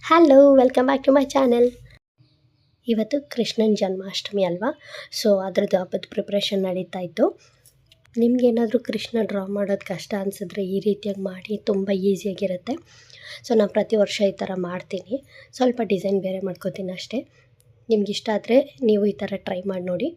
Hello, welcome back to my channel. ಇವತ್ತು ಕೃಷ್ಣನ ಜನ್ಮಾಷ್ಟಮಿ ಅಲ್ವಾ, ಸೊ ಅದರದ್ದು ಹಬ್ಬದ ಪ್ರಿಪ್ರೇಷನ್ ನಡೀತಾ ಇತ್ತು. ನಿಮಗೇನಾದರೂ ಕೃಷ್ಣ ಡ್ರಾ ಮಾಡೋದು ಕಷ್ಟ ಅನಿಸಿದ್ರೆ ಈ ರೀತಿಯಾಗಿ ಮಾಡಿ, ತುಂಬ ಈಸಿಯಾಗಿರುತ್ತೆ. ಸೊ ನಾನು ಪ್ರತಿ ವರ್ಷ ಈ ಥರ ಮಾಡ್ತೀನಿ. ಸ್ವಲ್ಪ ಡಿಸೈನ್ ಬೇರೆ ಮಾಡ್ಕೋತೀನಿ ಅಷ್ಟೇ. ನಿಮ್ಗೆ ಇಷ್ಟ ಆದರೆ ನೀವು ಈ ಥರ ಟ್ರೈ ಮಾಡಿ ನೋಡಿ.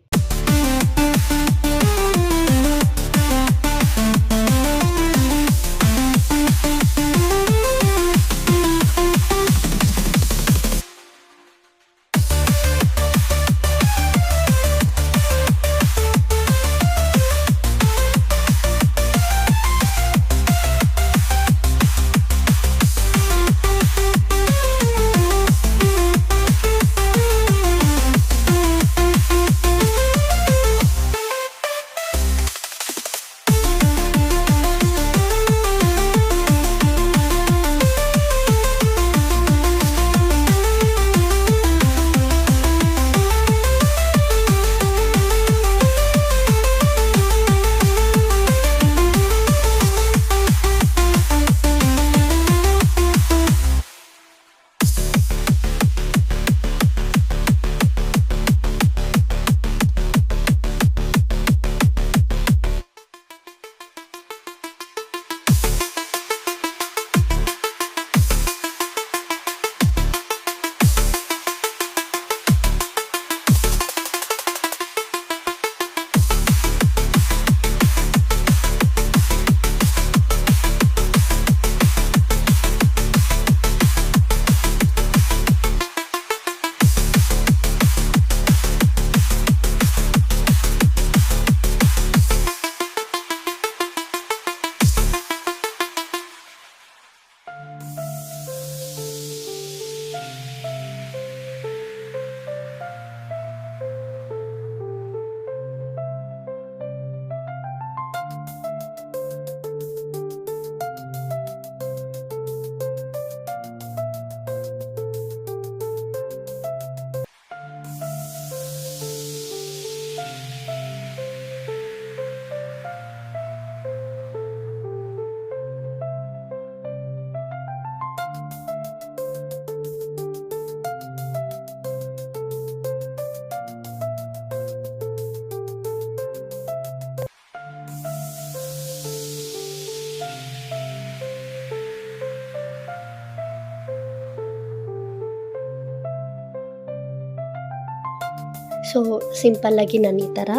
ಸೊ ಸಿಂಪಲ್ಲಾಗಿ ನಾನು ಈ ಥರ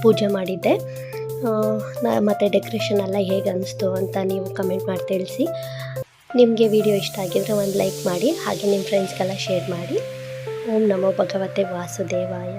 ಪೂಜೆ ಮಾಡಿದ್ದೆ. ಮತ್ತು ಡೆಕೋರೇಷನ್ ಎಲ್ಲ ಹೇಗೆ ಅನ್ನಿಸ್ತು ಅಂತ ನೀವು ಕಮೆಂಟ್ ಮಾಡಿ ತಿಳಿಸಿ. ನಿಮಗೆ ವಿಡಿಯೋ ಇಷ್ಟ ಆಗಿದ್ದರೆ ಒಂದು ಲೈಕ್ ಮಾಡಿ, ಹಾಗೆ ನಿಮ್ಮ ಫ್ರೆಂಡ್ಸ್ಗೆಲ್ಲ ಶೇರ್ ಮಾಡಿ. ಓಂ ನಮೋ ಭಗವತೆ ವಾಸುದೇವಾಯ.